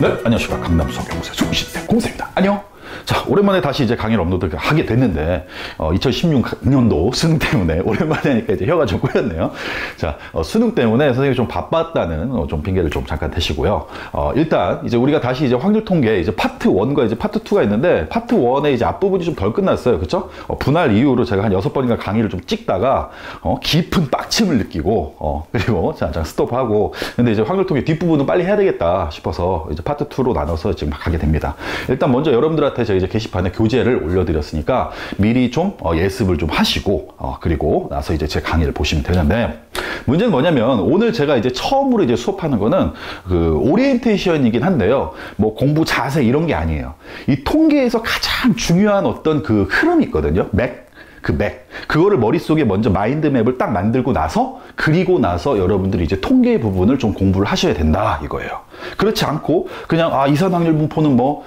네, 안녕하십니까. 강남 수학연구소의 송신대 공쌤입니다. 안녕. 자, 오랜만에 다시 이제 강의를 업로드 하게 됐는데, 2016년도 수능 때문에 오랜만에 하니까 이제 혀가 좀 꼬였네요. 자, 수능 때문에 선생님이 좀 바빴다는 좀 핑계를 좀 잠깐 대시고요. 일단 이제 우리가 다시 이제 확률 통계 이제 파트 1과 이제 파트 2가 있는데, 파트 1의 이제 앞부분이 좀 덜 끝났어요. 그쵸? 분할 이후로 제가 한 6번인가 강의를 좀 찍다가, 깊은 빡침을 느끼고, 그리고 잠깐 스톱하고, 근데 이제 확률 통계 뒷부분은 빨리 해야 되겠다 싶어서 이제 파트 2로 나눠서 지금 가게 됩니다. 일단 먼저 여러분들한테 제가 이제 게시판에 교재를 올려드렸으니까 미리 좀 예습을 좀 하시고 그리고 나서 이제 제 강의를 보시면 되는데, 문제는 뭐냐면 오늘 제가 이제 처음으로 이제 수업하는 거는 그 오리엔테이션이긴 한데요, 뭐 공부 자세 이런 게 아니에요. 이 통계에서 가장 중요한 어떤 그 흐름이 있거든요. 그거를 머릿속에 먼저 마인드맵을 딱 만들고 나서, 그리고 나서 여러분들이 이제 통계 부분을 좀 공부를 하셔야 된다 이거예요. 그렇지 않고 그냥 이산 확률 분포는 뭐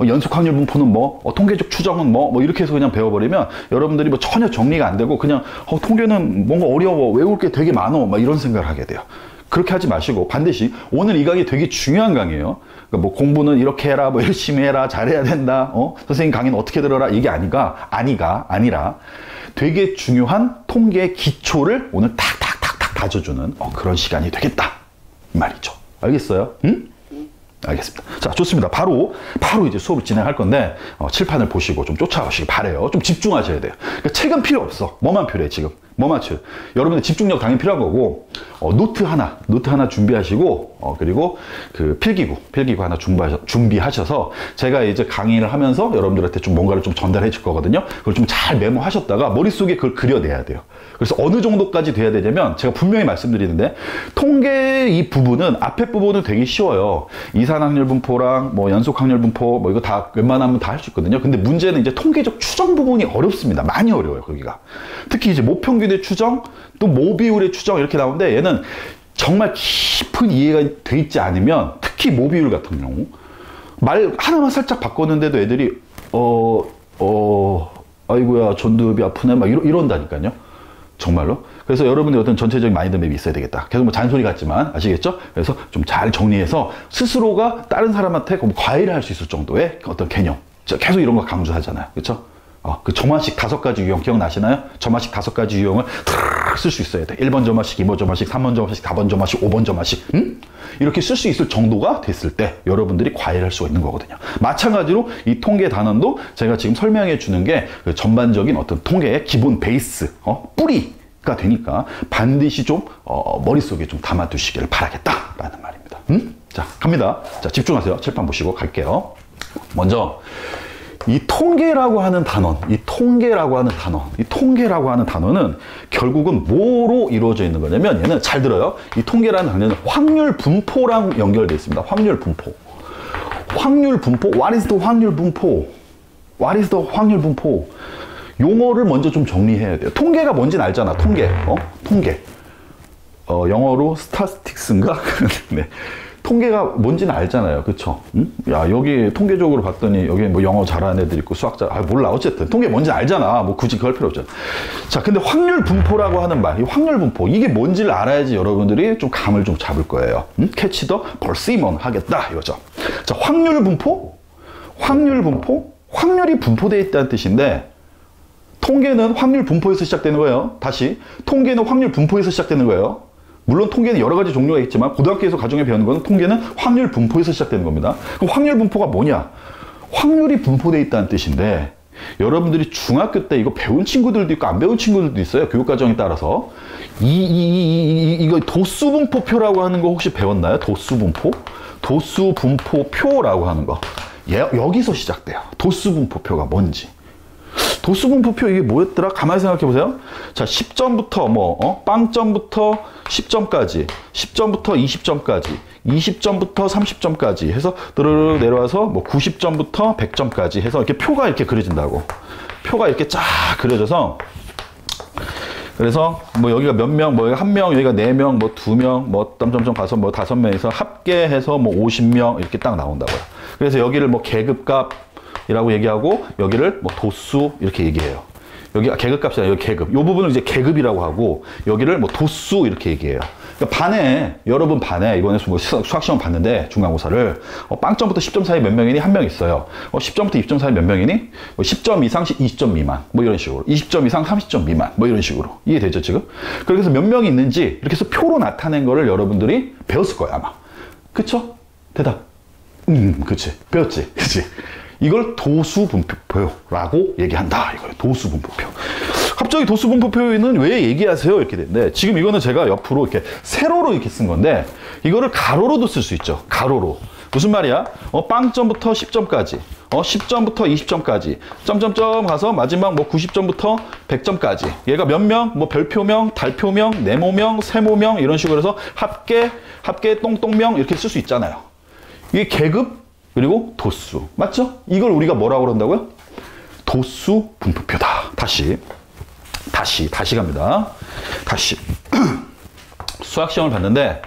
연속 확률 분포는 뭐 통계적 추정은 뭐 이렇게 해서 그냥 배워버리면 여러분들이 뭐 전혀 정리가 안 되고 그냥 통계는 뭔가 어려워, 외울 게 되게 많어, 막 이런 생각을 하게 돼요. 그렇게 하지 마시고 반드시 오늘 이 강의 되게 중요한 강의예요. 그러니까 뭐 공부는 이렇게 해라, 뭐 열심히 해라, 잘해야 된다, 선생님 강의는 어떻게 들어라, 이게 아니라 되게 중요한 통계의 기초를 오늘 탁탁탁탁 다져주는 그런 시간이 되겠다 이 말이죠. 알겠어요? 응? 알겠습니다. 자, 좋습니다. 바로 이제 수업을 진행할 건데, 칠판을 보시고 좀 쫓아가시기 바래요. 좀 집중하셔야 돼요. 그러니까 책은 필요 없어. 뭐만 필요해, 지금? 뭐만 필요해? 여러분의 집중력 당연히 필요한 거고, 노트 하나 준비하시고, 그리고 그 필기구 하나 준비하셔서, 제가 이제 강의를 하면서 여러분들한테 좀 뭔가를 좀 전달해 줄 거거든요. 그걸 좀 잘 메모하셨다가 머릿속에 그걸 그려내야 돼요. 그래서 어느 정도까지 돼야 되냐면, 제가 분명히 말씀드리는데, 통계 이 부분은, 앞에 부분은 되게 쉬워요. 이산 확률 분포랑 뭐 연속 확률 분포, 뭐 이거 다 웬만하면 다 할 수 있거든요. 근데 문제는 이제 통계적 추정 부분이 어렵습니다. 많이 어려워요, 거기가. 특히 이제 모평균의 추정, 또 모비율의 추정 이렇게 나오는데, 얘는 정말 깊은 이해가 돼 있지 않으면, 특히 모비율 같은 경우, 말 하나만 살짝 바꿨는데도 애들이, 아이고야, 전두엽이 아프네, 막 이런다니까요. 정말로. 그래서 여러분들 어떤 전체적인 마인드맵이 있어야 되겠다. 계속 뭐 잔소리 같지만 아시겠죠? 그래서 좀 잘 정리해서 스스로가 다른 사람한테 과외를 할 수 있을 정도의 어떤 개념. 계속 이런 거 강조하잖아요. 그렇죠? 그 점화식 5가지 유형 기억나시나요? 점화식 5가지 유형을 쓸 수 있어야 돼. 1번 점화식, 2번 점화식, 3번 점화식, 4번 점화식, 5번 점화식. 이렇게 쓸 수 있을 정도가 됐을 때 여러분들이 과외를 할 수가 있는 거거든요. 마찬가지로 이 통계 단원도 제가 지금 설명해 주는 게 그 전반적인 어떤 통계의 기본 베이스, 뿌리가 되니까 반드시 좀 머릿속에 좀 담아두시기를 바라겠다라는 말입니다. 자, 갑니다. 자, 집중하세요. 칠판 보시고 갈게요. 먼저 이 통계라고 하는 단어는 결국은 뭐로 이루어져 있는 거냐면, 얘는 잘 들어요. 이 통계라는 단어는 확률 분포랑 연결되어 있습니다. 확률 분포. What is the 확률 분포? 용어를 먼저 좀 정리해야 돼요. 통계가 뭔지는 알잖아. 통계. 영어로 스타티스틱스인가? 네. 통계가 뭔지는 알잖아요. 그쵸? 야, 여기 통계적으로 봤더니 여기 뭐 영어 잘하는 애들 있고 수학자, 몰라. 어쨌든 통계 뭔지 알잖아. 뭐 굳이 그럴 필요 없잖아. 자, 근데 확률 분포라고 하는 말, 이 확률 분포, 이게 뭔지를 알아야지 여러분들이 좀 감을 좀 잡을 거예요. 캐치 더 퍼시먼 하겠다 이거죠. 자, 확률 분포, 확률이 분포되어 있다는 뜻인데, 통계는 확률 분포에서 시작되는 거예요. 다시, 통계는 확률 분포에서 시작되는 거예요. 물론 통계는 여러 가지 종류가 있지만 고등학교에서 가정에 배우는 거는 통계는 확률 분포에서 시작되는 겁니다. 그럼 확률 분포가 뭐냐? 확률이 분포되어 있다는 뜻인데, 여러분들이 중학교 때 이거 배운 친구들도 있고 안 배운 친구들도 있어요. 교육과정에 따라서. 이거 도수분포표라고 하는 거 혹시 배웠나요? 도수분포표라고 하는 거. 여기서 시작돼요. 도수분포표가 뭔지. 도수분포표 이게 뭐였더라? 가만히 생각해 보세요. 자, 10점부터 빵점부터 10점까지, 10점부터 20점까지, 20점부터 30점까지 해서 드르르 내려와서 뭐 90점부터 100점까지 해서 이렇게 표가 이렇게 그려진다고. 표가 이렇게 쫙 그려져서, 그래서 뭐 여기가 몇 명, 뭐 여기가 1명, 여기가 4명, 뭐 2명, 뭐 점점점 가서 뭐 5명에서 합계해서 뭐 50명 이렇게 딱 나온다고요. 그래서 여기를 뭐 계급값이라고 얘기하고, 여기를 뭐 도수 이렇게 얘기해요. 여기가 계급값이 아니라 여기 계급. 이 부분을 이제 계급이라고 하고, 여기를 뭐 도수 이렇게 얘기해요. 그러니까 반에, 여러분 반에, 이번에 뭐 수학시험 봤는데, 중간고사를, 빵점부터 10점 사이 몇 명이니? 한 명 있어요. 10점부터 20점 사이 몇 명이니? 10점 이상, 20점 미만. 뭐 이런 식으로. 20점 이상, 30점 미만. 뭐 이런 식으로. 이해되죠, 지금? 그래서 몇 명이 있는지, 이렇게 해서 표로 나타낸 거를 여러분들이 배웠을 거예요, 아마. 그쵸? 대답. 그치. 배웠지. 그치. 이걸 도수분포표라고 얘기한다. 이거예요. 도수분포표. 갑자기 도수분포표는 왜 얘기하세요? 이렇게 되는데, 지금 이거는 제가 옆으로 이렇게 세로로 이렇게 쓴 건데, 이거를 가로로도 쓸 수 있죠. 가로로. 무슨 말이야? 빵점부터 10점까지. 10점부터 20점까지. 점점점 가서 마지막 뭐 90점부터 100점까지. 얘가 몇 명? 뭐 별표명, 달표명, 네모명, 세모명 이런 식으로 해서 합계, 똥똥명 이렇게 쓸 수 있잖아요. 이게 계급, 그리고 도수. 맞죠? 이걸 우리가 뭐라고 그런다고요? 도수 분포표다. 다시 갑니다. 다시. 수학시험을 봤는데,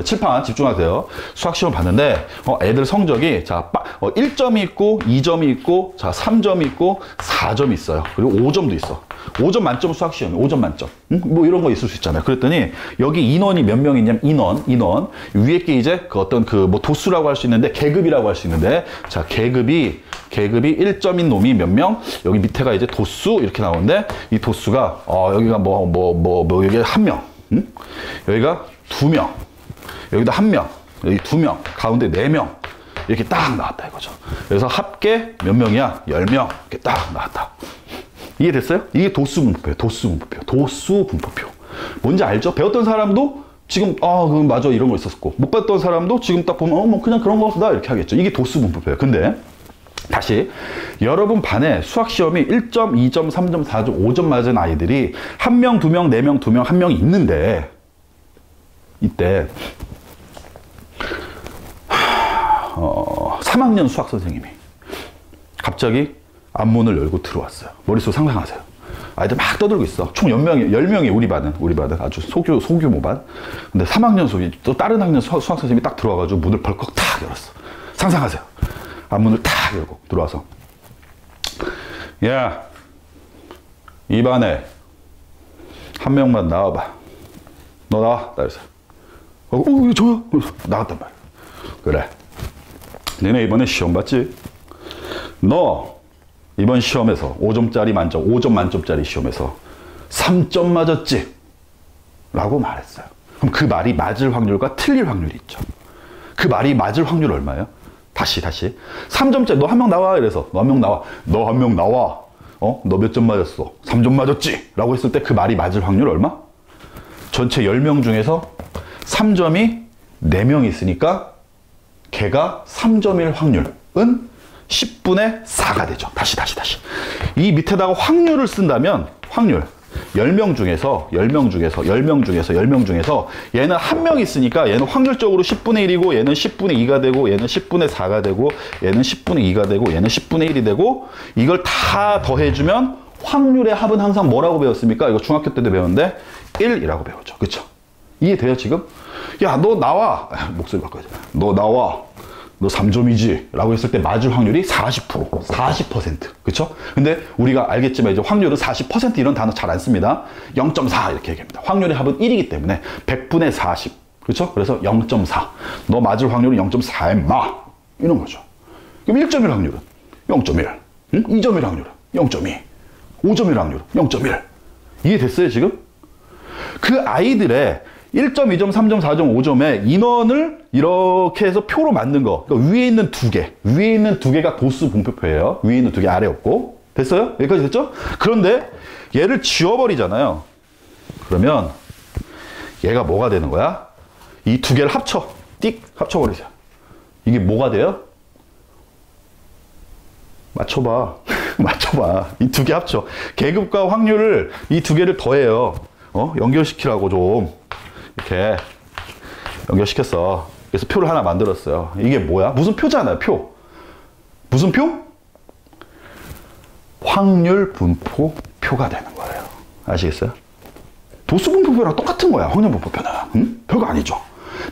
칠판 집중하세요. 수학시험을 봤는데, 애들 성적이, 자, 1점이 있고, 2점이 있고, 자, 3점이 있고, 4점이 있어요. 그리고 5점도 있어. 5점 만점 수학시험이 5점 만점. 뭐 이런 거 있을 수 있잖아요. 그랬더니, 여기 인원이 몇 명 있냐면, 인원. 위에 게 이제 그 어떤 뭐 도수라고 할 수 있는데, 계급이라고 할 수 있는데, 자, 계급이 1점인 놈이 몇 명? 여기 밑에가 이제 도수 이렇게 나오는데, 이 도수가, 여기가 여기 한 명. 여기가 2명, 여기도 1명, 여기 2명, 가운데 4명 이렇게 딱 나왔다 이거죠. 그래서 합계 몇 명이야? 10명 이렇게 딱 나왔다. 이해됐어요? 이게 도수분포표예요. 도수분포표. 뭔지 알죠? 배웠던 사람도 지금 그럼 맞아 이런 거 있었고, 못 봤던 사람도 지금 딱 보면 뭐 그냥 그런 거다 이렇게 하겠죠. 이게 도수분포표예요. 근데 다시, 여러분 반에 수학시험이 1점, 2점, 3점, 4점, 5점 맞은 아이들이 1명, 2명, 4명, 2명, 1명이 있는데, 이때 3학년 수학 선생님이 갑자기 앞문을 열고 들어왔어요. 머릿속 상상하세요. 아이들 막 떠들고 있어. 총 10명이 우리 반은 아주 소규모 반. 근데 3학년 또 다른 학년 수학 선생님이 딱 들어와가지고 문을 벌컥 탁 열었어. 상상하세요. 앞문을 탁 열고 들어와서, 야, 이 반에 한 명만 나와봐. 너 나와. 그래서 저요? 나갔단 말이야. 그래. 너네 이번에 시험 봤지? 너 이번 시험에서 5점 만점짜리 시험에서 3점 맞았지? 라고 말했어요. 그럼 그 말이 맞을 확률과 틀릴 확률이 있죠. 그 말이 맞을 확률 얼마예요? 다시. 3점짜리, 너 한 명 나와. 이래서, 너 한 명 나와. 너 한 명 나와. 너 몇 점 맞았어? 3점 맞았지? 라고 했을 때 그 말이 맞을 확률 얼마? 전체 10명 중에서 3점이 4명 있으니까 걔가 3점일 확률은 10분의 4가 되죠. 다시. 이 밑에다가 확률을 쓴다면, 확률. 10명 중에서 얘는 한 명 있으니까 얘는 확률적으로 10분의 1이고, 얘는 10분의 2가 되고, 얘는 10분의 4가 되고, 얘는 10분의 2가 되고, 얘는 10분의 1이 되고, 이걸 다 더해주면 확률의 합은 항상 뭐라고 배웠습니까? 이거 중학교 때도 배웠는데 1이라고 배웠죠. 그쵸? 이해돼요, 지금? 야, 너 나와. 목소리 바꿔야지. 너 나와. 너 3점이지? 라고 했을 때 맞을 확률이 40%. 그쵸? 근데 우리가 알겠지만 이제 확률은 40% 이런 단어 잘 안 씁니다. 0.4 이렇게 얘기합니다. 확률의 합은 1이기 때문에 100분의 40. 그쵸? 그래서 0.4. 너 맞을 확률은 0.4 임마. 이런 거죠. 그럼 1점일 확률은 0.1. 2점일 확률은 0.2. 5점일 확률은 0.1. 이해됐어요, 지금? 그 아이들의 1점, 2점, 3점, 4점, 5점의 인원을 이렇게 해서 표로 만든 거. 그러니까 위에 있는 두 개가 도수 분포표예요. 위에 있는 두 개, 아래 없고. 됐어요? 여기까지 됐죠? 그런데 얘를 지워버리잖아요. 그러면 얘가 뭐가 되는 거야? 이 두 개를 합쳐버리세요. 이게 뭐가 돼요? 맞춰봐. 이 두 개 합쳐. 계급과 확률을 이 두 개를 더해요. 연결시키라고 좀. 이렇게 연결시켰어. 그래서 표를 하나 만들었어요. 이게 뭐야? 무슨 표잖아요, 표. 무슨 표? 확률 분포 표가 되는 거예요. 아시겠어요? 도수 분포표랑 똑같은 거야, 확률 분포표는. 응? 별거 아니죠.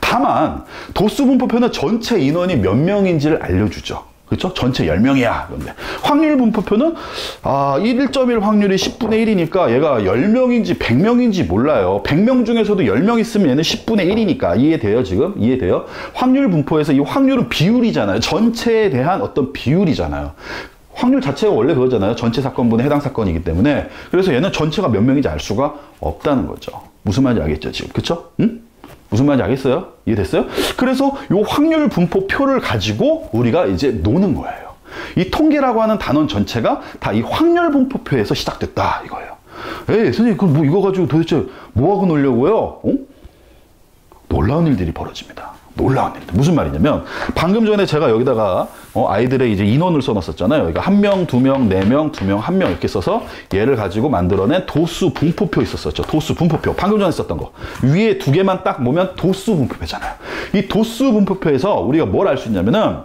다만 도수 분포표는 전체 인원이 몇 명인지를 알려주죠. 그렇죠? 전체 10명이야. 그런데 확률 분포표는 1.1 확률이 10분의 1이니까 얘가 10명인지 100명인지 몰라요. 100명 중에서도 10명 있으면 얘는 10분의 1이니까. 이해돼요, 지금? 이해돼요? 확률 분포에서 이 확률은 비율이잖아요. 전체에 대한 어떤 비율이잖아요. 확률 자체가 원래 그거잖아요. 전체 사건분의 해당 사건이기 때문에. 그래서 얘는 전체가 몇 명인지 알 수가 없다는 거죠. 무슨 말인지 알겠죠, 지금? 그쵸? 응? 무슨 말인지 알겠어요? 이해됐어요? 그래서 이 확률 분포표를 가지고 우리가 이제 노는 거예요. 이 통계라고 하는 단원 전체가 다 이 확률 분포표에서 시작됐다, 이거예요. 에이, 선생님, 그럼 뭐 이거 가지고 도대체 뭐하고 놀려고요? 어? 놀라운 일들이 벌어집니다. 놀라운 일들. 무슨 말이냐면, 방금 전에 제가 여기다가 아이들의 이제 인원을 써놨었잖아요. 그러니까 1명, 2명, 4명, 2명, 1명 이렇게 써서 얘를 가지고 만들어낸 도수 분포표 있었었죠. 도수 분포표. 방금 전에 썼던 거. 위에 2개만 딱 보면 도수 분포표잖아요. 이 도수 분포표에서 우리가 뭘 알 수 있냐면은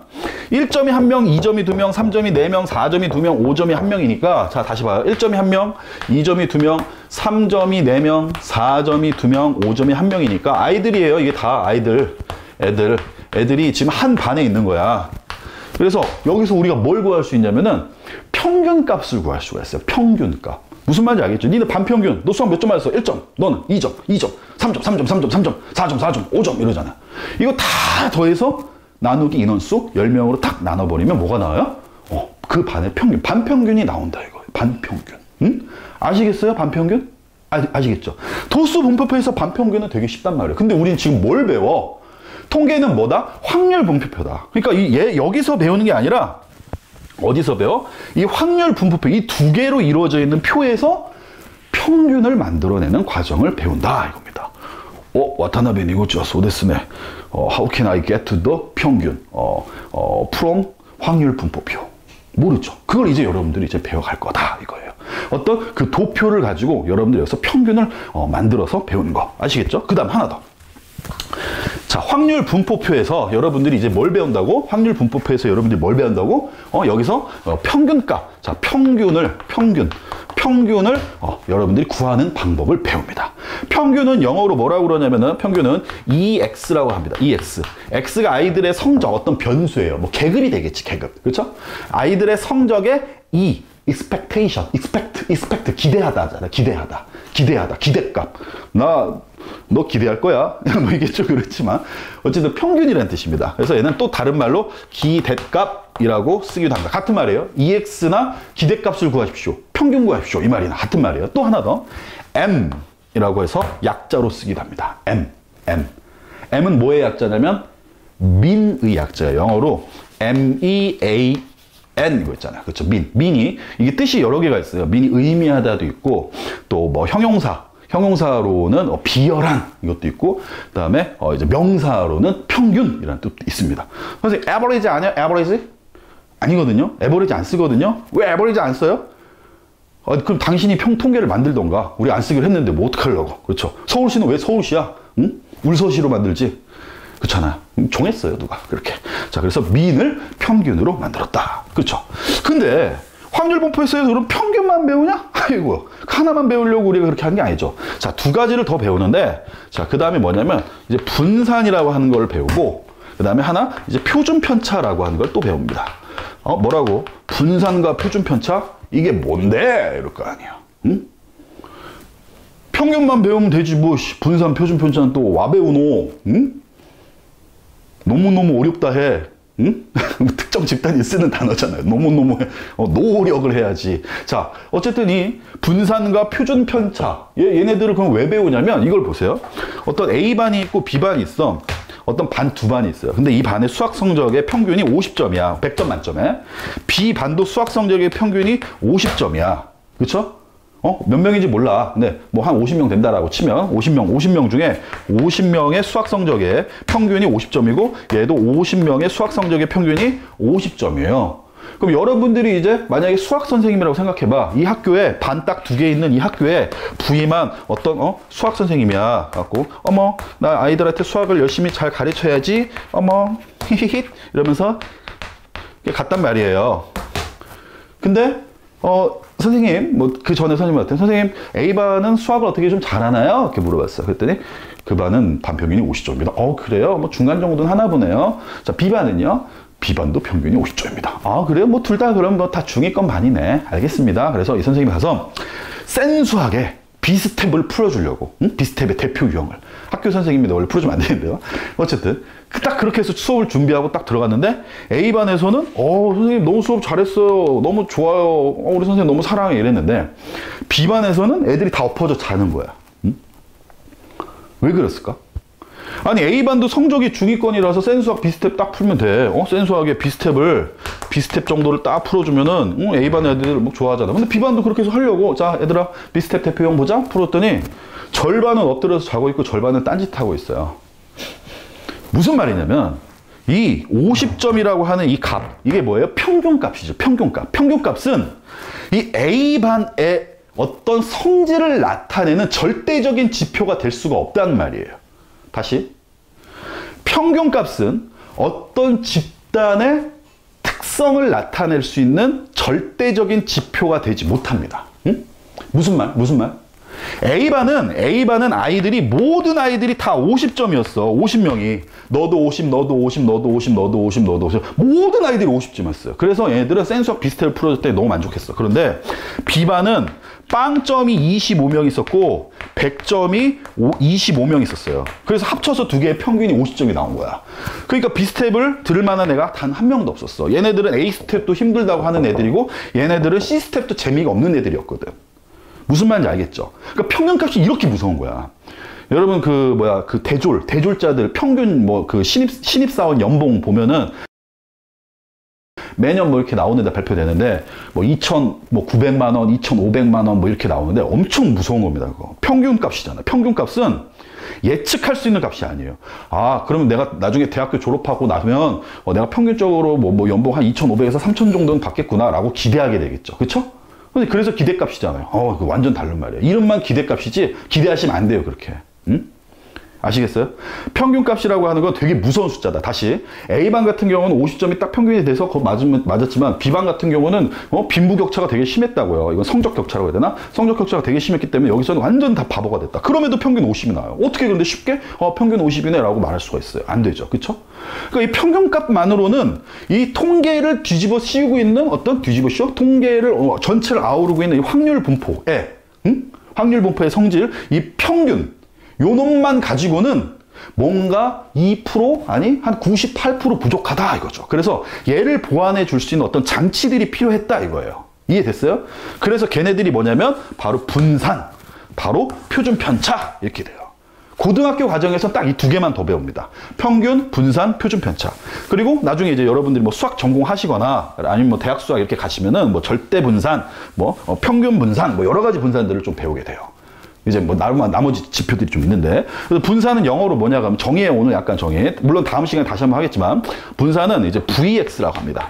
1점이 1명, 2점이 2명, 3점이 4명, 4점이 2명, 5점이 1명이니까 자, 다시 봐요. 1점이 1명, 2점이 2명, 3점이 4명, 4점이 2명, 5점이 1명이니까 아이들이에요. 이게 다 아이들. 애들이 지금 한 반에 있는 거야. 그래서 여기서 우리가 뭘 구할 수 있냐면은 평균값을 구할 수가 있어요. 평균값. 무슨 말인지 알겠죠? 니네 반평균. 너 수학 몇 점 맞았어? 1점. 너는 2점, 2점, 3점, 3점, 3점, 3점, 4점, 4점, 5점 이러잖아. 이거 다 더해서 나누기 인원수 10명으로 딱 나눠버리면 뭐가 나와요? 그 반의 평균. 반평균이 나온다 이거예요. 반평균. 응? 아시겠어요? 반평균? 아시겠죠? 도수 분포표에서 반평균은 되게 쉽단 말이에요. 근데 우리는 지금 뭘 배워? 통계는 뭐다? 확률 분포표다. 그러니까 여기서 배우는 게 아니라 어디서 배워? 이 확률 분포표, 이 2개로 이루어져 있는 표에서 평균을 만들어내는 과정을 배운다 이겁니다. 와타나베 니고치와 소데스네. How can I get to the 평균? from 확률 분포표. 모르죠. 그걸 이제 여러분들이 이제 배워갈 거다 이거예요. 어떤 그 도표를 가지고 여러분들이 여기서 평균을 만들어서 배우는 거. 아시겠죠? 그 다음 하나 더. 자, 확률 분포표에서 여러분들이 이제 뭘 배운다고? 확률 분포표에서 여러분들이 뭘 배운다고? 여기서 평균값. 자, 평균을 여러분들이 구하는 방법을 배웁니다. 평균은 영어로 뭐라고 그러냐면은 평균은 EX라고 합니다. EX. X가 아이들의 성적, 어떤 변수예요. 뭐 계급이 되겠지, 계급. 그렇죠? 아이들의 성적의 E. expectation, expect, 기대하다 하잖아. 기대하다, 기대값. 너 기대할 거야? 뭐 이게 좀 그렇지만 어쨌든 평균이라는 뜻입니다. 그래서 얘는 또 다른 말로 기대값이라고 쓰기도 합니다. 같은 말이에요. EX나 기대값을 구하십시오. 평균 구하십시오. 이 말이나 같은 말이에요. 또 하나 더. M이라고 해서 약자로 쓰기도 합니다. M은 뭐의 약자냐면 mean의 약자예요. 영어로 MEAN 이거 있잖아요. 그렇죠? 민이 이게 뜻이 여러 개가 있어요. 민이 의미하다도 있고 또 뭐 형용사로는 비열한 이것도 있고 그다음에 이제 명사로는 평균이라는 뜻도 있습니다. 선생님 average 아니에요? average? 아니거든요. average 안 쓰거든요. 왜 average 안 써요? 그럼 당신이 통계를 만들던가. 우리 안 쓰기로 했는데 뭐 어떡하려고. 그렇죠? 서울시는 왜 서울시야? 응? 울서시로 만들지. 그렇잖아요. 정했어요, 누가. 그렇게. 자, 그래서 민을 평균으로 만들었다. 그렇죠? 근데 확률 분포에서 그럼 평균만 배우냐? 아이고, 하나만 배우려고 우리가 그렇게 한 게 아니죠. 자, 2가지를 더 배우는데, 자, 그 다음에 뭐냐면, 이제 분산이라고 하는 걸 배우고, 그 다음에 하나, 이제 표준 편차라고 하는 걸 또 배웁니다. 뭐라고? 분산과 표준 편차? 이게 뭔데? 이럴 거 아니에요. 응? 평균만 배우면 되지, 뭐, 분산, 표준 편차는 또 와 배우노? 응? 너무너무 어렵다 해. 응? 특정 집단이 쓰는 단어잖아요. 너무너무 노력을 해야지. 자, 어쨌든 이 분산과 표준 편차. 얘네들을 그럼 왜 배우냐면 이걸 보세요. 어떤 A반이 있고 B반이 있어. 어떤 반 2반이 있어요. 근데 이 반의 수학 성적의 평균이 50점이야. 100점 만점에. B반도 수학 성적의 평균이 50점이야. 그쵸? 몇 명인지 몰라. 근데 뭐 한 50명 된다라고 치면 50명 중에 50명의 수학 성적의 평균이 50점이고 얘도 50명의 수학 성적의 평균이 50점이에요. 그럼 여러분들이 이제 만약에 수학 선생님이라고 생각해봐. 이 학교에 반 딱 2개 있는 이 학교에 부임한 어떤 수학 선생님이야. 갖고 어머 나 아이들한테 수학을 열심히 잘 가르쳐야지. 어머 히히히 이러면서 갔단 말이에요. 근데 선생님, 뭐, 그 전에 선생님한테, 선생님, A반은 수학을 어떻게 좀 잘하나요? 이렇게 물어봤어요. 그랬더니, 그 반은 반평균이 50점입니다. 그래요? 뭐, 중간 정도는 하나 보네요. 자, B반은요? B반도 평균이 50점입니다. 아, 그래요? 뭐 둘 다 그럼 뭐 다 중위권 반이네. 알겠습니다. 그래서 이 선생님이 가서 센수하게 B스텝을 풀어주려고, B스텝의 대표 유형을. 학교 선생님인데 원래 풀어주면 안 되는데요. 어쨌든 딱 그렇게 해서 수업을 준비하고 딱 들어갔는데 A반에서는 선생님 너무 수업 잘했어요. 너무 좋아요. 우리 선생님 너무 사랑해. 이랬는데 B반에서는 애들이 다 엎어져 자는 거야. 왜 그랬을까? 아니 A반도 성적이 중위권이라서 센수학 B스텝 딱 풀면 돼. 센수학의 B스텝 정도를 딱 풀어주면은 A반 애들 뭐 좋아하잖아. 근데 B반도 그렇게 해서 하려고 자 얘들아 B스텝 대표형 보자 풀었더니 절반은 엎드려서 자고 있고 절반은 딴짓하고 있어요. 무슨 말이냐면 이 50점이라고 하는 이 값, 이게 뭐예요? 평균값이죠. 평균값. 평균값은 이 A반의 어떤 성질을 나타내는 절대적인 지표가 될 수가 없다는 말이에요. 다시. 평균값은 어떤 집단의 특성을 나타낼 수 있는 절대적인 지표가 되지 못합니다. 응? 무슨 말? 무슨 말? A반은 아이들이, 모든 아이들이 다 50점이었어. 50명이. 너도 50, 너도 50, 너도 50, 너도 50, 너도 50. 모든 아이들이 50점이었어요. 그래서 얘들은 센수학 B스텝을 풀어줄 때 너무 만족했어. 그런데 B반은 빵점이 25명 있었고 100점이 25명 있었어요. 그래서 합쳐서 두 개의 평균이 50점이 나온 거야. 그러니까 B스텝을 들을 만한 애가 단 한 명도 없었어. 얘네들은 A스텝도 힘들다고 하는 애들이고 얘네들은 C스텝도 재미가 없는 애들이었거든. 무슨 말인지 알겠죠? 그러니까 평균값이 이렇게 무서운 거야. 여러분 그 대졸자들 평균 신입사원 연봉 보면은 매년 뭐 이렇게 나오는데 발표되는데 뭐 2,900만 원, 2,500만 원 뭐 이렇게 나오는데 엄청 무서운 겁니다. 그거. 평균값이잖아. 평균값은 예측할 수 있는 값이 아니에요. 아, 그러면 내가 나중에 대학교 졸업하고 나면 내가 평균적으로 뭐 연봉 한 2,500에서 3,000 정도는 받겠구나라고 기대하게 되겠죠. 그렇죠? 그래서 기대값이잖아요. 그거 완전 다른 말이에요. 이름만 기대값이지 기대하시면 안 돼요, 그렇게. 응? 아시겠어요? 평균값이라고 하는 건 되게 무서운 숫자다. 다시 A반 같은 경우는 50점이 딱 평균이 돼서 그거 맞았지만 B반 같은 경우는 빈부격차가 되게 심했다고요. 이건 성적 격차라고 해야 되나? 성적 격차가 되게 심했기 때문에 여기서는 완전 다 바보가 됐다. 그럼에도 평균 50이 나와요. 어떻게 그런데 쉽게 평균 50이네 라고 말할 수가 있어요. 안 되죠. 그쵸? 그러니까 이 평균값만으로는 이 통계를 뒤집어 씌우고 있는 통계를 전체를 아우르고 있는 이 확률 분포의 확률 분포의 성질, 이 평균 요 놈만 가지고는 뭔가 2% 아니 한 98% 부족하다 이거죠. 그래서 얘를 보완해 줄 수 있는 어떤 장치들이 필요했다 이거예요. 이해됐어요? 그래서 걔네들이 뭐냐면 바로 분산, 바로 표준 편차 이렇게 돼요. 고등학교 과정에서 딱 이 두 개만 더 배웁니다. 평균, 분산, 표준 편차. 그리고 나중에 이제 여러분들이 뭐 수학 전공하시거나 아니면 뭐 대학 수학 이렇게 가시면은 뭐 절대 분산, 평균 분산, 뭐 여러 가지 분산들을 좀 배우게 돼요. 이제 뭐 나머지 지표들이 좀 있는데, 그래서 분산은 영어로 뭐냐 하면 정의에 오늘 약간 정의, 물론 다음 시간에 다시 한번 하겠지만 분산은 이제 VX라고 합니다.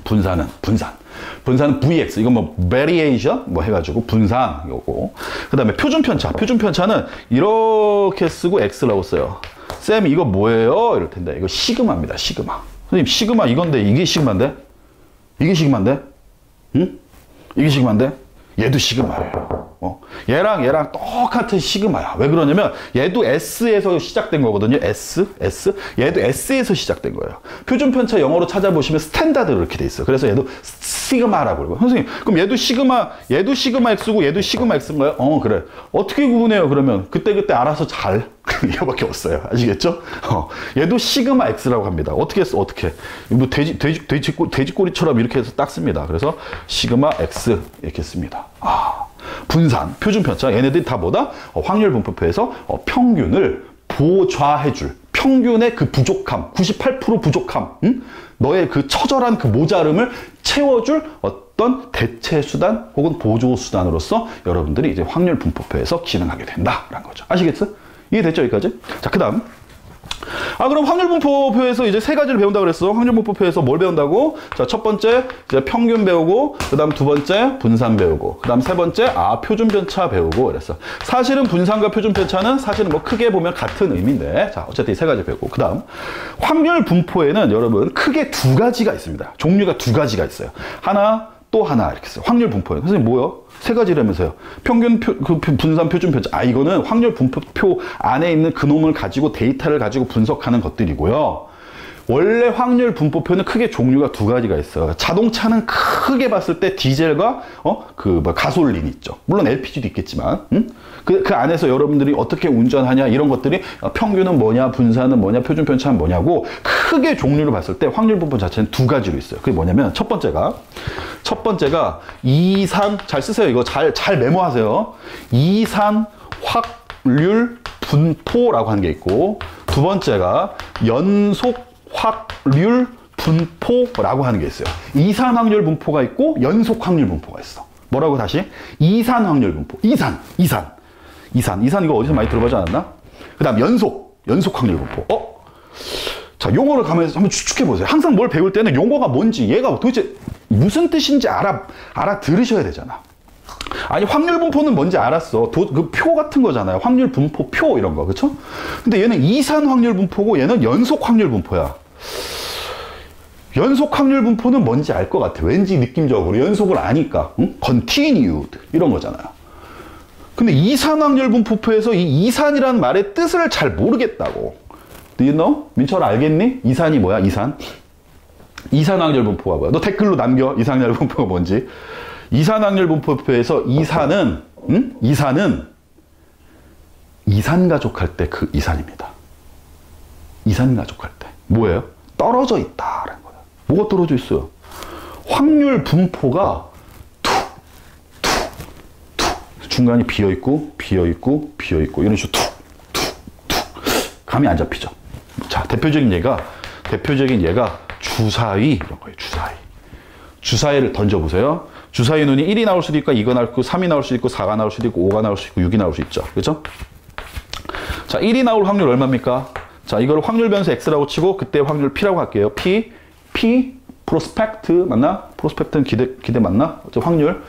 분산은 VX, 이건 뭐 variation 뭐 해가지고 분산 요거. 그 다음에 표준 편차는 이렇게 쓰고 X라고 써요. 쌤 이거 뭐예요? 이럴 텐데 이거 시그마입니다. 시그마. 선생님 시그마 이건데 이게 시그마인데? 이게 시그마인데? 응? 이게 시그마인데? 얘도 시그마예요. 얘랑 똑같은 시그마야. 왜 그러냐면 얘도 S에서 시작된 거거든요. S. 얘도 S에서 시작된 거예요. 표준 편차 영어로 찾아보시면 스탠다드 이렇게 돼 있어요. 그래서 얘도 시그마라고 그러고. 선생님, 그럼 얘도 시그마 X고 얘도 시그마 X인가요? 그래. 어떻게 구분해요? 그러면 그때 알아서 잘 이거밖에 없어요. 아시겠죠? 얘도 시그마 X라고 합니다. 어떻게 했어? 어떻게? 뭐 돼지꼬리처럼 이렇게 해서 딱 씁니다. 그래서 시그마 X 이렇게 씁니다. 분산, 표준 편차, 얘네들이 다 뭐다? 확률 분포표에서 평균을 보좌해줄, 평균의 그 부족함, 98% 부족함, 너의 그 처절한 그 모자름을 채워줄 어떤 대체 수단 혹은 보조 수단으로서 여러분들이 이제 확률 분포표에서 기능하게 된다라는 거죠. 아시겠어요? 이해됐죠? 여기까지? 자, 그 다음. 그럼 확률 분포표에서 이제 세 가지를 배운다고 그랬어. 확률 분포표에서 뭘 배운다고? 자, 첫 번째, 이제 평균 배우고, 그 다음 두 번째, 분산 배우고, 그 다음 세 번째, 표준 편차 배우고, 그랬어. 사실은 분산과 표준 편차는 사실은 뭐 크게 보면 같은 의미인데, 자, 어쨌든 이 세 가지 배우고, 그 다음, 확률 분포에는 여러분 크게 두 가지가 있습니다. 종류가 두 가지가 있어요. 하나, 또 하나, 이렇게 써요. 확률 분포에. 선생님, 뭐요? 세 가지라면서요. 평균, 분산, 표준 편차. 이거는 확률 분포표 안에 있는 그놈을 가지고 데이터를 가지고 분석하는 것들이고요. 원래 확률 분포표는 크게 종류가 두 가지가 있어요. 자동차는 크게 봤을 때 디젤과 가솔린이 있죠. 물론 LPG도 있겠지만, 그 안에서 여러분들이 어떻게 운전하냐 이런 것들이 평균은 뭐냐, 분산은 뭐냐, 표준 편차는 뭐냐고 크게 종류를 봤을 때 확률 분포 자체는 두 가지로 있어요. 그게 뭐냐면 첫 번째가 이산, 잘 쓰세요. 이거 잘 메모하세요. 이산 확률 분포라고 하는 게 있고, 두 번째가 연속 확률 분포라고 하는 게 있어요. 이산 확률 분포가 있고 연속 확률 분포가 있어. 뭐라고 다시? 이산 확률 분포. 이산 이거 어디서 많이 들어보지 않았나? 그 다음 연속 확률 분포. 자, 용어를 가면서 한번 추측해 보세요. 항상 뭘 배울 때는 용어가 뭔지, 얘가 도대체 무슨 뜻인지 알아들으셔야 되잖아. 아니, 확률 분포는 뭔지 알았어. 그 표 같은 거잖아요. 확률 분포 표 이런 거, 그쵸? 근데 얘는 이산 확률 분포고 얘는 연속 확률 분포야. 연속 확률 분포는 뭔지 알 것 같아. 왠지 느낌적으로 연속을 아니까. 응? continued 이런 거잖아요. 근데 이산 확률 분포표에서 이 이산이라는 말의 뜻을 잘 모르겠다고. Do you know? 민철아 알겠니? 이산이 뭐야? 이산 확률 분포가 뭐야? 너 댓글로 남겨. 이산 확률 분포가 뭔지. 이산 확률 분포표에서 이산은 이산 가족할 때 그 이산입니다. 이산 가족할 때 뭐예요? 떨어져 있다라는 거야. 뭐가 떨어져 있어요? 확률 분포가 중간이 비어있고 이런 식으로 감이 안 잡히죠. 자, 대표적인 예가 주사위 이런 거예요. 주사위를 던져보세요. 주사위 눈이 1이 나올 수도 있고 2가 나올 수도 있고 3이 나올 수도 있고 4가 나올 수도 있고 5가 나올 수도 있고 6이 나올 수 있죠. 그렇죠? 자, 1이 나올 확률 얼마입니까? 자, 이걸 확률 변수 x라고 치고 그때 확률 p라고 할게요. p 프로스펙트 맞나? 프로스펙트는 기대 맞나? 확률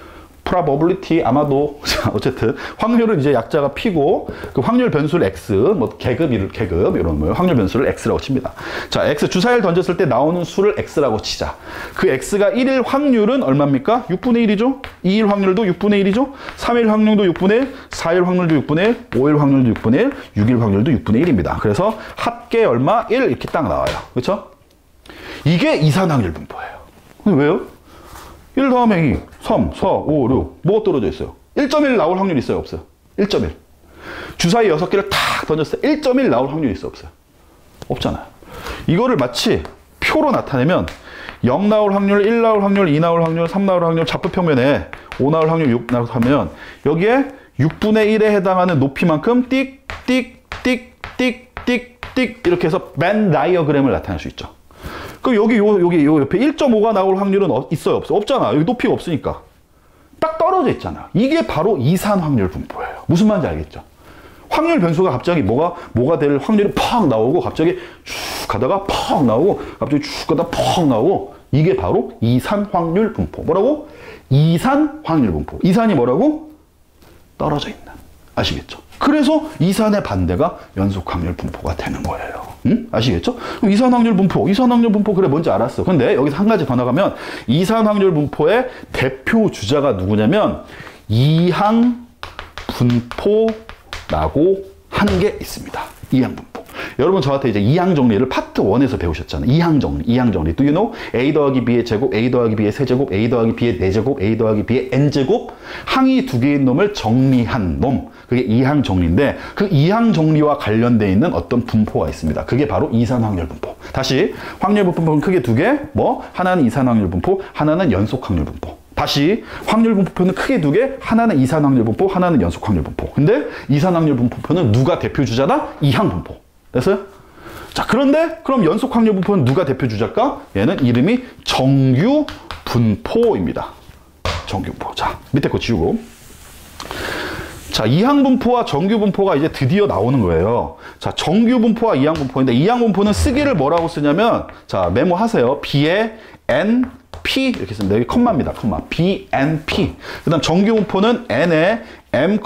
probability 아마도 어쨌든 확률은 이제 약자가 p고 그 확률 변수를 x 계급 이런 거예요. 확률 변수를 x라고 칩니다. 자, x 주사위를 던졌을 때 나오는 수를 x라고 치자. 그 x가 1일 확률은 얼마입니까? 6분의 1이죠. 2일 확률도 6분의 1이죠. 3일 확률도 6분의 1, 4일 확률도 6분의 1, 5일 확률도 6분의 1, 6일 확률도 6분의 1입니다. 그래서 합계 얼마? 1 이렇게 딱 나와요. 그렇죠? 이게 이산 확률 분포예요. 왜요? 1 더하면 2, 3, 4, 5, 6. 뭐가 떨어져 있어요? 1.1 나올 확률 있어요? 없어요? 1.1. 주사위 6개를 탁 던졌을 때 1.1 나올 확률 있어요? 없어요? 없잖아요. 이거를 마치 표로 나타내면 0 나올 확률, 1 나올 확률, 2 나올 확률, 3 나올 확률, 좌표평면에 5 나올 확률, 6 나올 하면 여기에 6분의 1에 해당하는 높이만큼 띡 이렇게 해서 벤 다이어그램을 나타낼 수 있죠. 그럼 여기 옆에 1.5가 나올 확률은 있어요? 없어요? 없잖아. 여기 높이가 없으니까. 딱 떨어져 있잖아. 이게 바로 이산 확률 분포예요. 무슨 말인지 알겠죠? 확률 변수가 갑자기 뭐가 될 확률이 팍 나오고 갑자기 쭉 가다가 팍 나오고 갑자기 쭉 가다가 팍 나오고 이게 바로 이산 확률 분포. 뭐라고? 이산 확률 분포. 이산이 뭐라고? 떨어져 있는. 아시겠죠? 그래서 이산의 반대가 연속 확률 분포가 되는 거예요. 응? 아시겠죠? 그럼 이산 확률 분포 그래 뭔지 알았어. 근데 여기서 한 가지 더 나가면 이산 확률 분포의 대표 주자가 누구냐면 이항 분포라고 하는 게 있습니다. 이항 분포. 여러분 저한테 이제 이항 정리를 파트 1에서 배우셨잖아요. 이항 정리. Do you know? A 더하기 B의 제곱, A 더하기 B의 세제곱, A 더하기 B의 4제곱, A 더하기 B의 N제곱, 항이 2개인 놈을 정리한 놈. 그게 이항 정리인데 그 이항 정리와 관련되어 있는 어떤 분포가 있습니다. 그게 바로 이산 확률 분포. 다시 확률 분포는 크게 2개. 하나는 이산 확률 분포, 하나는 연속 확률 분포. 다시 확률 분포표는 크게 2개. 하나는 이산 확률 분포, 하나는 연속 확률 분포. 근데 이산 확률 분포표는 누가 대표 주자다? 이항 분포. 됐어요? 자, 그런데 그럼 연속 확률 분포는 누가 대표 주자일까? 얘는 이름이 정규 분포입니다. 정규 분포. 자, 밑에 거 지우고. 자, 이항 분포와 정규 분포가 이제 드디어 나오는 거예요. 자, 정규 분포와 이항 분포인데 이항 분포는 쓰기를 뭐라고 쓰냐면 자, 메모하세요. B에 N, P 이렇게 씁니다. 여기 컴마입니다. B, N, P. 그다음 정규 분포는 N에 M,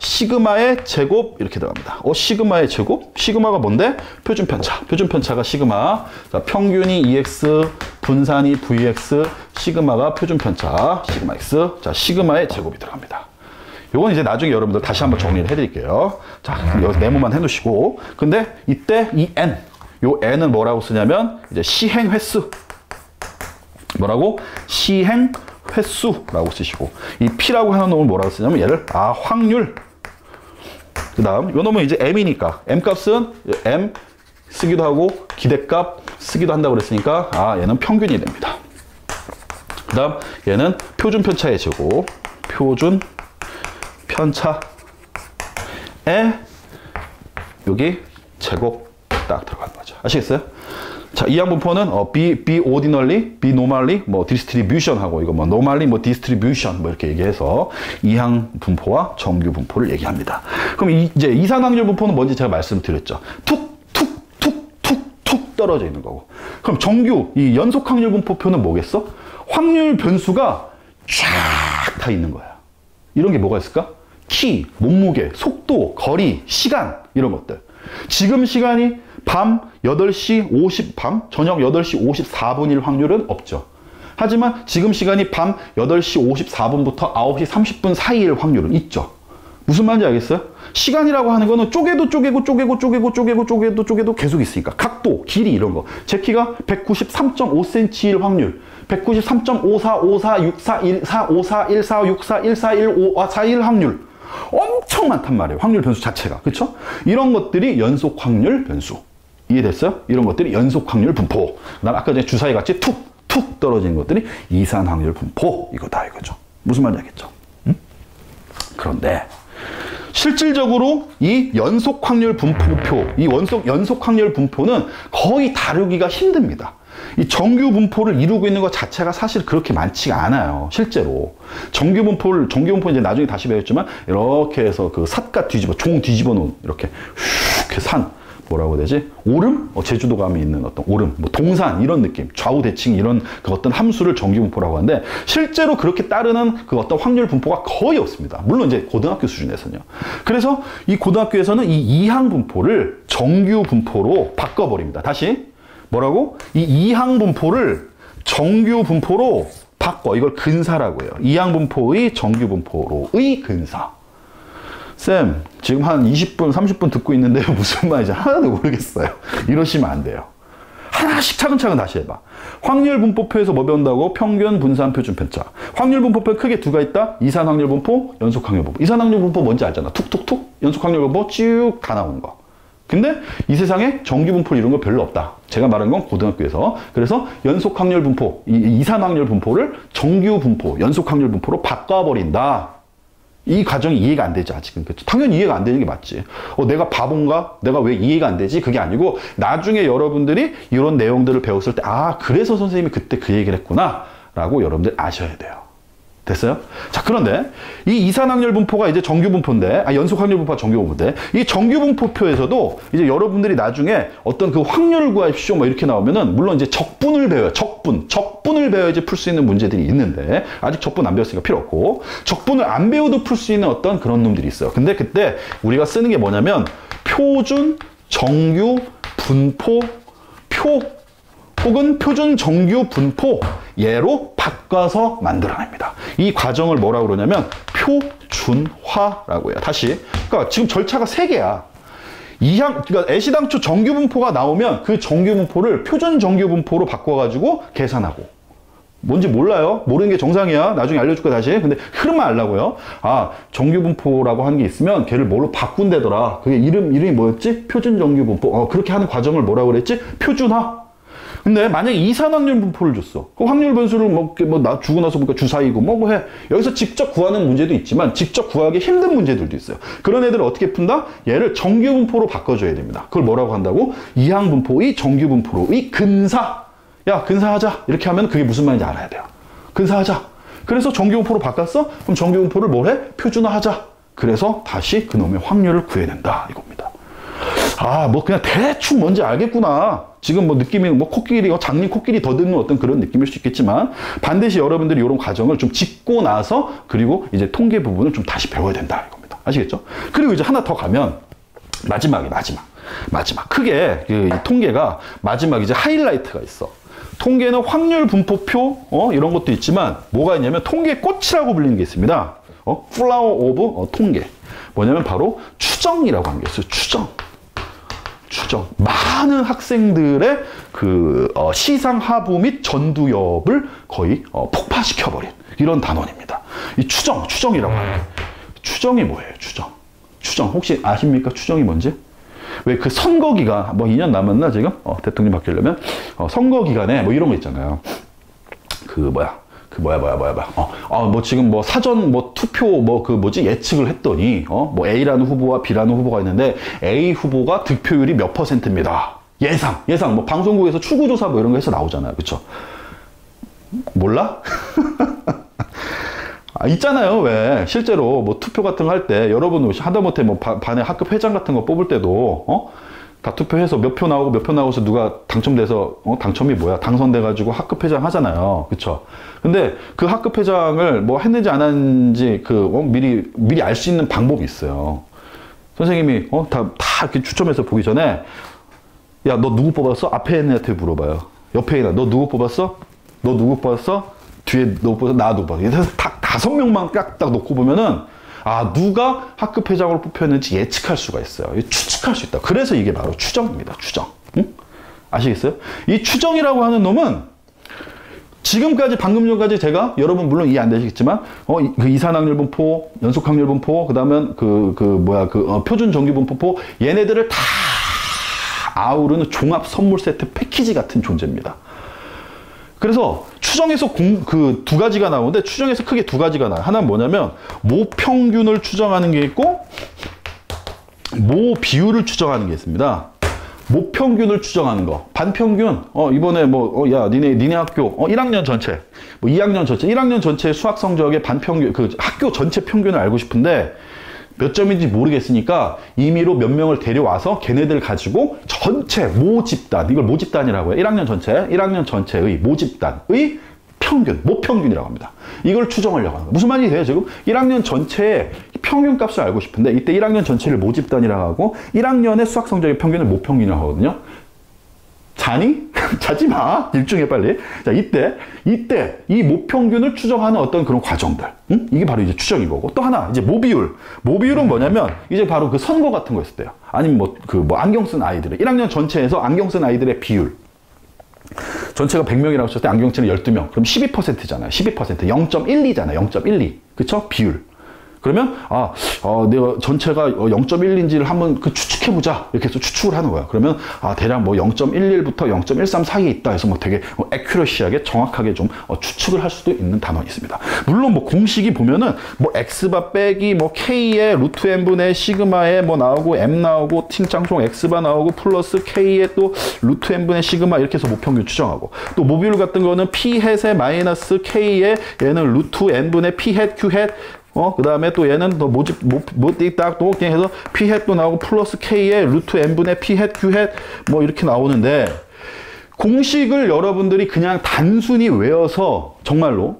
시그마의 제곱 이렇게 들어갑니다. 시그마의 제곱? 시그마가 뭔데? 표준 편차. 표준 편차가 시그마. 자, 평균이 EX, 분산이 VX, 시그마가 표준 편차, 시그마 X. 자, 시그마의 제곱이 들어갑니다. 요건 이제 나중에 여러분들 다시 한번 정리를 해드릴게요. 자, 여기서 메모만 해놓으시고. 근데 이때 이 N, 요 n은 뭐라고 쓰냐면 이제 시행 횟수. 뭐라고? 시행 횟수라고 쓰시고, 이 p라고 하는 놈을 뭐라고 쓰냐면 얘를 확률. 그 다음 요 놈은 이제 m이니까 m 값은 m 쓰기도 하고 기대값 쓰기도 한다고 그랬으니까 얘는 평균이 됩니다. 그 다음 얘는 표준 편차의 제곱. 표준 편차에 여기 제곱 딱 들어가는 거죠. 아시겠어요? 자, 이항 분포는 B ordinary, B normally, 뭐 distribution 하고 이거 뭐 normally, 뭐 distribution 뭐 이렇게 얘기해서 이항 분포와 정규 분포를 얘기합니다. 그럼 이제 이산 확률 분포는 뭔지 제가 말씀드렸죠. 툭 떨어져 있는 거고. 그럼 정규 이 연속 확률 분포표는 뭐겠어? 확률 변수가 쫙 다 있는 거야. 이런 게 뭐가 있을까? 키, 몸무게, 속도, 거리, 시간 이런 것들. 지금 시간이 밤 8시 저녁 8시 54분일 확률은 없죠. 하지만 지금 시간이 밤 8시 54분부터 9시 30분 사이일 확률은 있죠. 무슨 말인지 알겠어요? 시간이라고 하는 거는 쪼개도 계속 있으니까. 각도, 길이 이런 거. 제 키가 193.5cm일 확률. 193.5454641414146414154141 확률. 엄청 많단 말이에요. 확률 변수 자체가. 그쵸? 이런 것들이 연속 확률 변수. 이해됐어요? 이런 것들이 연속 확률 분포. 그 다음 아까 전에 주사위 같이 툭 떨어지는 것들이 이산 확률 분포. 이거다 이거죠. 무슨 말인지 알겠죠? 응? 그런데 실질적으로 이 연속 확률 분포표, 이 연속 확률 분포는 거의 다루기가 힘듭니다. 이 정규 분포를 이루고 있는 것 자체가 사실 그렇게 많지가 않아요. 실제로. 정규 분포 이제 나중에 다시 배웠지만, 이렇게 해서 그 삿갓 종 뒤집어 놓은, 이렇게 산. 뭐라고 해야 되지? 오름? 제주도 감이 있는 어떤 오름, 뭐 동산, 이런 느낌. 좌우 대칭, 이런 그 어떤 함수를 정규 분포라고 하는데, 실제로 그렇게 따르는 그 어떤 확률 분포가 거의 없습니다. 물론 이제 고등학교 수준에서는요. 그래서 이 고등학교에서는 이 이항 분포를 정규 분포로 바꿔버립니다. 다시. 뭐라고? 이 이항 분포를 정규 분포로 바꿔. 이걸 근사라고 해요. 이항 분포의 정규 분포로의 근사. 쌤, 지금 한 20분, 30분 듣고 있는데 무슨 말인지 하나도 모르겠어요. 이러시면 안 돼요. 하나씩 차근차근 다시 해봐. 확률 분포표에서 뭐 배운다고? 평균, 분산, 표준, 편차. 확률 분포표에 크게 두 가지 있다. 이산 확률 분포, 연속 확률 분포. 이산 확률 분포 뭔지 알잖아. 툭툭툭. 연속 확률 분포 쭉 다 나오는 거. 근데 이 세상에 정규 분포 이런 거 별로 없다. 제가 말한 건 고등학교에서. 그래서 연속 확률 분포, 이산 확률 분포를 정규 분포, 연속 확률 분포로 바꿔버린다. 이 과정이 이해가 안 되지, 아직은. 그렇죠? 당연히 이해가 안 되는 게 맞지. 내가 바본가? 내가 왜 이해가 안 되지? 그게 아니고, 나중에 여러분들이 이런 내용들을 배웠을 때, 그래서 선생님이 그때 그 얘기를 했구나. 라고 여러분들 아셔야 돼요. 됐어요? 자, 그런데 이 이산 확률 분포가 이제 정규 분포인데, 연속 확률 분포가 정규 분포인데, 이 정규 분포표에서도 이제 여러분들이 나중에 어떤 그 확률을 구하십시오 뭐 이렇게 나오면은, 물론 이제 적분을 배워요. 적분을 배워야지 풀 수 있는 문제들이 있는데, 아직 적분 안 배웠으니까 필요 없고, 적분을 안 배워도 풀 수 있는 어떤 그런 놈들이 있어요. 근데 그때 우리가 쓰는 게 뭐냐면, 표준 정규 분포 표 혹은 표준 정규 분포 예로 바꿔서 만들어냅니다. 이 과정을 뭐라고 그러냐면 표준화라고 해요. 다시. 그러니까 지금 절차가 3개야. 그러니까 애시당초 정규 분포가 나오면 그 정규 분포를 표준 정규 분포로 바꿔가지고 계산하고. 뭔지 몰라요? 모르는 게 정상이야. 나중에 알려줄 거야, 다시. 근데 흐름만 알라고요. 정규 분포라고 하는 게 있으면 걔를 뭐로 바꾼다더라. 그게 이름이 뭐였지? 표준 정규 분포. 그렇게 하는 과정을 뭐라고 그랬지? 표준화. 근데 만약에 이산 확률 분포를 줬어. 그 확률 변수를 주고 나서 보니까 주사위고 뭐 해. 여기서 직접 구하는 문제도 있지만 직접 구하기 힘든 문제들도 있어요. 그런 애들을 어떻게 푼다? 얘를 정규 분포로 바꿔줘야 됩니다. 그걸 뭐라고 한다고? 이항 분포의 정규 분포로의 근사. 야, 근사하자. 이렇게 하면 그게 무슨 말인지 알아야 돼요. 근사하자. 그래서 정규 분포로 바꿨어? 그럼 정규 분포를 뭘 해? 표준화하자. 그래서 다시 그놈의 확률을 구해낸다. 이겁니다. 뭐 그냥 대충 뭔지 알겠구나. 지금 뭐 느낌이 코끼리, 장님 코끼리 더 듣는 어떤 그런 느낌일 수 있겠지만, 반드시 여러분들이 이런 과정을 좀 짚고 나서, 그리고 이제 통계 부분을 좀 다시 배워야 된다. 이겁니다. 아시겠죠? 그리고 이제 하나 더 가면, 마지막. 크게, 이 통계가 마지막 이제 하이라이트가 있어. 통계는 확률 분포표, 이런 것도 있지만, 뭐가 있냐면, 통계 꽃이라고 불리는 게 있습니다. 플라워 오브 통계. 뭐냐면 바로 추정이라고 하는 게 있어요. 추정. 많은 학생들의 그 시상 하부 및 전두엽을 거의 폭파시켜버린 이런 단원입니다. 이 추정이라고 하는. 추정이 뭐예요? 추정 혹시 아십니까? 추정이 뭔지? 왜 그 선거 기간 뭐 2년 남았나 지금 대통령 바뀌려면 선거 기간에 뭐 이런 거 있잖아요. 뭐 지금 뭐 사전 뭐 투표 뭐 그 뭐지 예측을 했더니 뭐 A라는 후보와 B라는 후보가 있는데 A 후보가 득표율이 몇 %입니다. 예상 뭐 방송국에서 추구조사 뭐 이런 거 해서 나오잖아요. 그쵸? 몰라? 있잖아요. 왜 실제로 뭐 투표 같은 거 할 때 여러분 하다못해 뭐 반에 학급 회장 같은 거 뽑을 때도 다 투표해서 몇 표 나오고서 누가 당첨돼서 당첨이 뭐야 당선돼 가지고 학급 회장 하잖아요. 그쵸? 근데 그 학급 회장을 뭐 했는지 안 했는지 미리 알 수 있는 방법이 있어요. 선생님이 다 이렇게 추첨해서 보기 전에 야 너 누구 뽑았어? 앞에 있는 애한테 물어봐요. 옆에 있는 너 누구 뽑았어? 너 누구 뽑았어? 뒤에 너 뽑았어? 나 누구 뽑았어? 그래서 딱 5명만 딱 놓고 보면은 누가 학급 회장으로 뽑혔는지 예측할 수가 있어요. 추측할 수 있다. 그래서 이게 바로 추정입니다. 추정. 응? 아시겠어요? 이 추정이라고 하는 놈은 지금까지 방금 전까지 제가 여러분 물론 이해 안 되시겠지만 그 이산확률 분포, 연속확률 분포, 그다음에 표준 정규 분포 얘네들을 다 아우르는 종합 선물 세트 패키지 같은 존재입니다. 그래서 추정에서 그 두 가지가 나오는데 추정에서 크게 두 가지가 나와요. 하나는 뭐냐면 모평균을 추정하는 게 있고 모비율을 추정하는 게 있습니다. 모평균을 추정하는 거. 반평균. 이번에 니네 학교 1학년 전체, 뭐 2학년 전체, 1학년 전체 수학 성적의 반평균, 그 학교 전체 평균을 알고 싶은데 몇 점인지 모르겠으니까 임의로 몇 명을 데려와서 걔네들 가지고 전체 모집단, 이걸 모집단이라고 해요. 1학년 전체의 모집단의 평균, 모평균이라고 합니다. 이걸 추정하려고 하는 거예요. 무슨 말이 돼요, 지금? 1학년 전체의 평균 값을 알고 싶은데 이때 1학년 전체를 모집단이라고 하고 1학년의 수학 성적의 평균을 모평균이라고 하거든요. 자니? 자지 마. 일중에 빨리. 자, 이때 이 모평균을 추정하는 어떤 그런 과정들. 응? 이게 바로 이제 추정인 거고. 또 하나, 이제 모비율. 모비율은 뭐냐면, 이제 바로 그 선거 같은 거 있을 때요. 아니면 안경 쓴 아이들의, 1학년 전체에서 안경 쓴 아이들의 비율. 전체가 100명이라고 했을 때 안경 쓰는 12명. 그럼 12%잖아요. 12%. 0.12잖아요. 0.12. 그쵸? 비율. 그러면 내가 전체가 0.1인지를 한번 추측해보자 이렇게 해서 추측을 하는 거야. 그러면 대략 뭐 0.11부터 0.13 사이에 있다 해서 뭐 되게 애큐러시하게 정확하게 좀 추측을 할 수도 있는 단원이 있습니다. 물론 뭐 공식이 보면은 뭐 x바 빼기 뭐 k의 루트 n분의 시그마에 뭐 나오고 m 나오고 팅짱송 x바 나오고 플러스 k의 또 루트 n분의 시그마 이렇게 해서 모평균 추정하고, 또 모비율 같은 거는 p 햇에 마이너스 k의 얘는 루트 n분의 p 햇 q 햇 그 다음에 또 얘는 또 또 해서 p 햇도 나오고 플러스 k의 루트 n분의 p 햇 q 햇 뭐 이렇게 나오는데, 공식을 여러분들이 그냥 단순히 외워서 정말로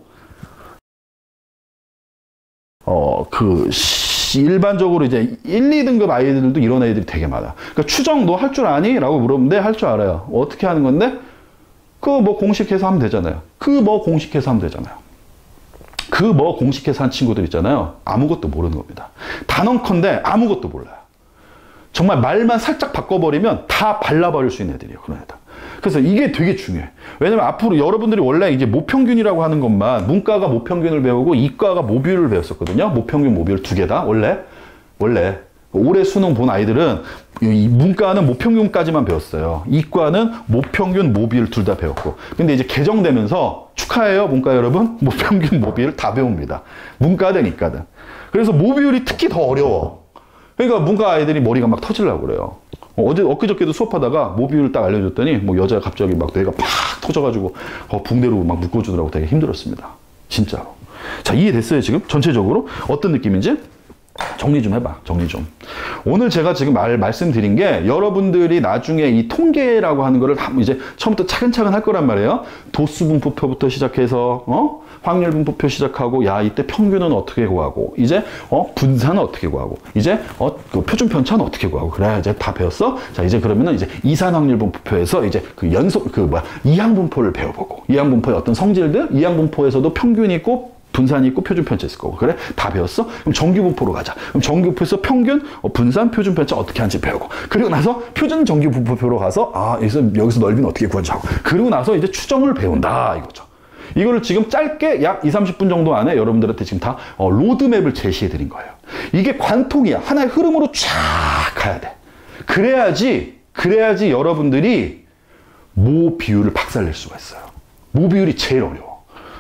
일반적으로 이제 1, 2등급 아이들도 이런 애들이 되게 많아. 그러니까 추정 너 할 줄 아니? 라고 물어보는데 할 줄 알아요. 어떻게 하는 건데? 공식해서 하면 되잖아요. 공식해서 하면 되잖아요. 공식해서 한 친구들 있잖아요. 아무것도 모르는 겁니다. 단언컨대 아무것도 몰라요. 정말 말만 살짝 바꿔버리면 다 발라버릴 수 있는 애들이에요. 그런 애들. 그래서 이게 되게 중요해. 왜냐면 앞으로 여러분들이 원래 이제 모평균이라고 하는 것만, 문과가 모평균을 배우고 이과가 모비율을 배웠었거든요. 모평균, 모비율 두 개 다. 원래 올해 수능 본 아이들은 문과는 모평균까지만 배웠어요. 이과는 모평균, 모비율 둘 다 배웠고. 근데 이제 개정되면서 축하해요, 문과 여러분. 모평균, 모비율 다 배웁니다. 문과든 이과든. 그래서 모비율이 특히 더 어려워. 그러니까 문과 아이들이 머리가 막 터지려고 그래요. 엊그저께도 수업하다가 모비율을 딱 알려줬더니 뭐 여자가 갑자기 막 뇌가 팍 터져가지고 붕대로 막 묶어주느라고 되게 힘들었습니다. 진짜로. 자, 이해됐어요, 지금? 전체적으로? 어떤 느낌인지? 정리 좀 해봐. 정리 좀. 오늘 제가 지금 말씀드린 게 여러분들이 나중에 이 통계라고 하는 거를 이제 처음부터 차근차근 할 거란 말이에요. 도수 분포표부터 시작해서 확률 분포표 시작하고, 야 이때 평균은 어떻게 구하고, 이제 분산은 어떻게 구하고, 이제 그 표준 편차는 어떻게 구하고. 그래, 이제 다 배웠어. 자, 이제 그러면은 이제 이산 확률 분포표에서 이제 이항 분포를 배워보고, 이항 분포의 어떤 성질들, 이항 분포에서도 평균이 있고 분산이 있고 표준 편차 있을 거고. 그래? 다 배웠어? 그럼 정규분포로 가자. 그럼 정규분포에서 평균, 분산, 표준 편차 어떻게 하는지 배우고. 그리고 나서 표준 정규분포표로 가서 여기서 넓이는 어떻게 구하는지 하고. 그리고 나서 이제 추정을 배운다 이거죠. 이거를 지금 짧게 약 20-30분 정도 안에 여러분들한테 지금 다 로드맵을 제시해 드린 거예요. 이게 관통이야. 하나의 흐름으로 쫙 가야 돼. 그래야지 여러분들이 모 비율을 박살낼 수가 있어요. 모 비율이 제일 어려워.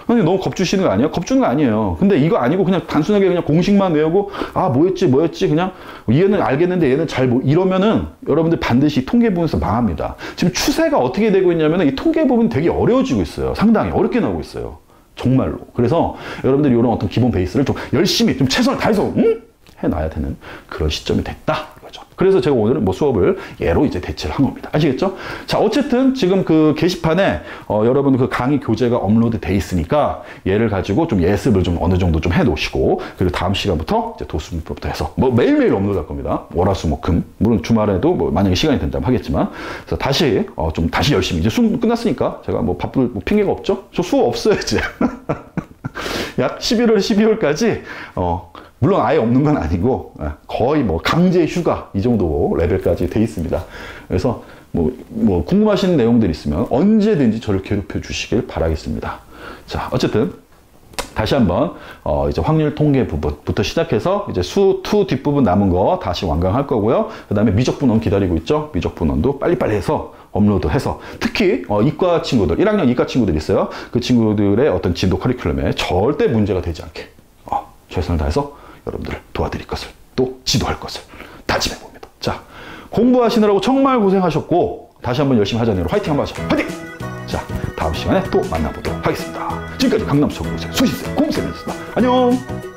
근데 너무 겁주시는 거 아니에요? 겁주는 거 아니에요. 근데 이거 아니고 그냥 단순하게 그냥 공식만 외우고 뭐였지 그냥 얘는 알겠는데 얘는 이러면은 여러분들 반드시 통계 부분에서 망합니다. 지금 추세가 어떻게 되고 있냐면은 이 통계 부분 되게 어려워지고 있어요. 상당히 어렵게 나오고 있어요. 정말로. 그래서 여러분들이 이런 어떤 기본 베이스를 좀 열심히 좀 최선을 다해서 해놔야 되는 그런 시점이 됐다. 그래서 제가 오늘은 수업을 얘로 이제 대체를 한 겁니다. 아시겠죠? 자, 어쨌든 지금 그 게시판에 여러분 그 강의 교재가 업로드 돼 있으니까 얘를 가지고 좀 예습을 좀 어느 정도 좀 해 놓으시고, 그리고 다음 시간부터 이제 도수분법부터 해서 매일매일 업로드 할 겁니다. 월화수목금. 물론 주말에도 만약에 시간이 된다면 하겠지만. 그래서 다시 열심히 이제 수능 끝났으니까 제가 바쁠 핑계가 없죠? 저 수업 없어요, 이제. 약 11월, 12월까지 물론 아예 없는 건 아니고 거의 강제 휴가 이 정도 레벨까지 돼 있습니다. 그래서 궁금하신 내용들 있으면 언제든지 저를 괴롭혀 주시길 바라겠습니다. 자, 어쨌든 다시 한번 이제 확률 통계 부분부터 시작해서 이제 수2 뒷부분 남은 거 다시 완강할 거고요. 그 다음에 미적 분원 기다리고 있죠. 미적 분원도 빨리빨리 해서 업로드해서 특히 이과 친구들, 1학년 이과 친구들 있어요. 그 친구들의 어떤 진도 커리큘럼에 절대 문제가 되지 않게 최선을 다해서 여러분들을 도와드릴 것을, 또 지도할 것을 다짐해 봅니다. 자, 공부하시느라고 정말 고생하셨고 다시 한번 열심히 하자네요. 화이팅 한번 하시죠. 화이팅! 자, 다음 시간에 또 만나보도록 하겠습니다. 지금까지 강남 서구고생 수시생 공쌤이었습니다. 안녕!